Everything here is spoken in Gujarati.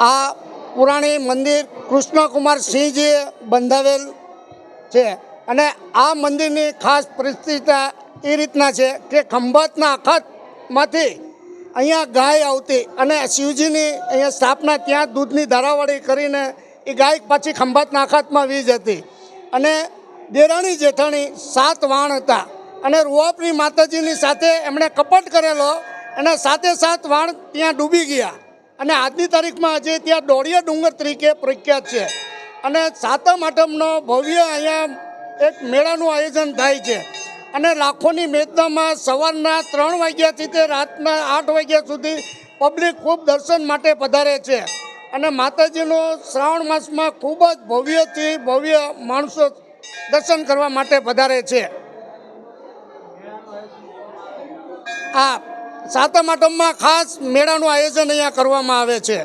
આ પુરાણી મંદિર કૃષ્ણકુમારસિંહજીએ બંધાવેલ છે અને આ મંદિરની ખાસ પરિસ્થિતિ એ રીતના છે કે ખંભાતના અખાતમાંથી અહીંયા ગાય આવતી અને શિવજીની અહીંયા સ્થાપના ત્યાં દૂધની ધારાવાળી કરીને એ ગાય પાછી ખંભાતના અખાતમાં વી જતી અને દેરાણી જેઠાણી 7 વાણ હતા અને રૂવાપરી માતાજીની સાથે એમણે કપટ કરેલો અને 7 વાણ ત્યાં ડૂબી ગયા અને આજની તારીખમાં આજે ત્યાં દોડિયા ડુંગર તરીકે પ્રખ્યાત છે અને સાતમ આઠમનો ભવ્ય અહીંયા એક મેળાનું આયોજન થાય છે અને લાખોની મેદનામાં સવારના 3 વાગ્યાથી તે રાતના 8 વાગ્યા સુધી પબ્લિક ખૂબ દર્શન માટે પધારે છે અને માતાજીનો શ્રાવણ માસમાં ખૂબ જ ભવ્યથી ભવ્ય માણસો દર્શન કરવા માટે પધારે છે. આ સાતમ આઠમમાં ખાસ મેળાનું આયોજન અહીંયા કરવામાં આવે છે.